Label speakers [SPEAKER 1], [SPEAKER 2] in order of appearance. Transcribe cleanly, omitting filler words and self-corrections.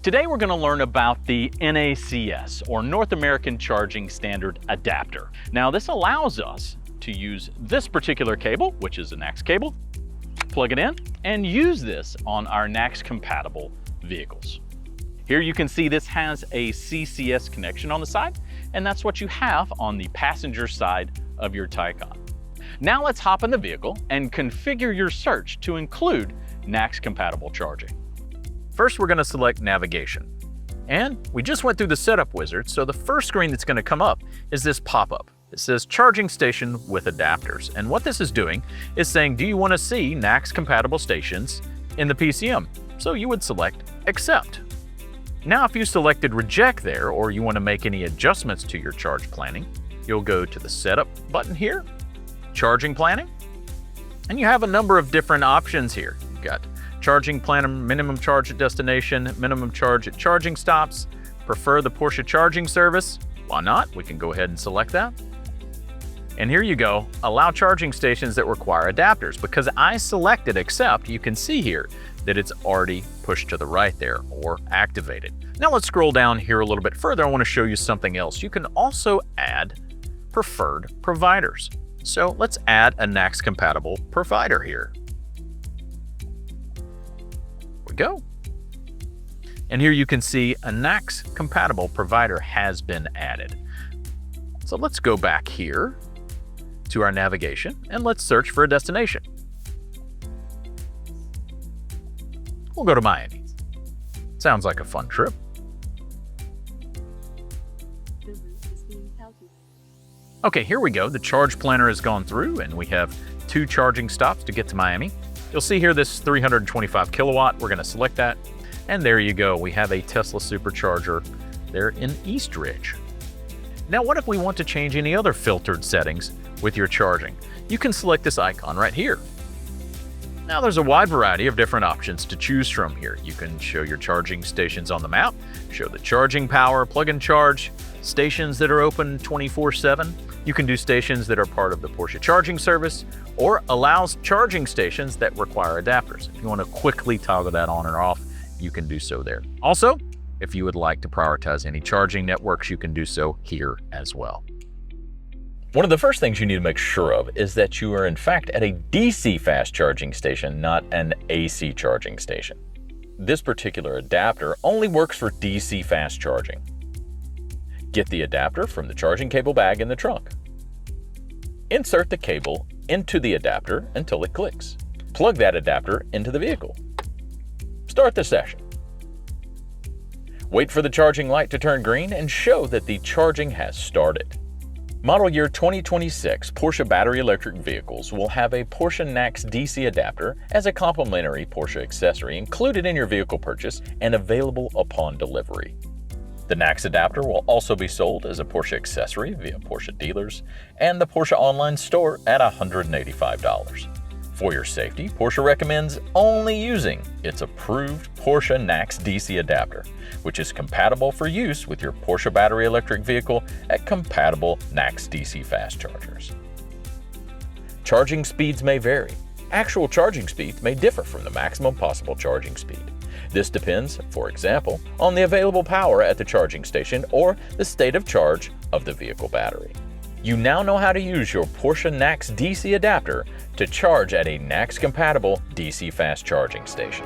[SPEAKER 1] Today we're going to learn about the NACS, or North American Charging Standard Adapter. Now this allows us to use this particular cable, which is a NACS cable, plug it in, and use this on our NACS compatible vehicles. Here you can see this has a CCS connection on the side, and that's what you have on the passenger side of your Taycan. Now let's hop in the vehicle and configure your search to include NACS compatible charging. First, we're going to select navigation. And we just went through the setup wizard, so the first screen that's going to come up is this pop-up. It says charging station with adapters. And what this is doing is saying, do you want to see NACS compatible stations in the PCM? So you would select accept. Now, if you selected reject there, or you want to make any adjustments to your charge planning, you'll go to the setup button here, charging planning, and you have a number of different options here. You've got charging plan, minimum charge at destination, minimum charge at charging stops, prefer the Porsche charging service. Why not? We can go ahead and select that. And here you go, allow charging stations that require adapters. Because I selected accept, you can see here that it's already pushed to the right there or activated. Now let's scroll down here a little bit further. I want to show you something else. You can also add preferred providers. So let's add a NACS compatible provider here. Go. And here you can see a NACS compatible provider has been added. So let's go back here to our navigation and let's search for a destination. We'll go to Miami. Sounds like a fun trip. Okay, here we go. The charge planner has gone through and we have 2 charging stops to get to Miami. You'll see here this 325 kilowatt, we're going to select that. And there you go, we have a Tesla Supercharger there in East Ridge. Now what if we want to change any other filtered settings with your charging? You can select this icon right here. Now there's a wide variety of different options to choose from here. You can show your charging stations on the map, show the charging power, plug and charge, stations that are open 24/7. You can do stations that are part of the Porsche charging service, or allows charging stations that require adapters. If you want to quickly toggle that on or off, you can do so there. Also, if you would like to prioritize any charging networks, you can do so here as well. One of the first things you need to make sure of is that you are in fact at a DC fast charging station, not an AC charging station. This particular adapter only works for DC fast charging. Get the adapter from the charging cable bag in the trunk. Insert the cable into the adapter until it clicks. Plug that adapter into the vehicle. Start the session. Wait for the charging light to turn green and show that the charging has started. Model year 2026 Porsche battery electric vehicles will have a Porsche NACS DC adapter as a complimentary Porsche accessory included in your vehicle purchase and available upon delivery. The NACS adapter will also be sold as a Porsche accessory via Porsche dealers and the Porsche Online Store at $185. For your safety, Porsche recommends only using its approved Porsche NACS DC adapter, which is compatible for use with your Porsche battery electric vehicle at compatible NACS DC fast chargers. Charging speeds may vary. Actual charging speeds may differ from the maximum possible charging speed. This depends, for example, on the available power at the charging station or the state of charge of the vehicle battery. You now know how to use your Porsche NACS DC adapter to charge at a NACS-compatible DC fast charging station.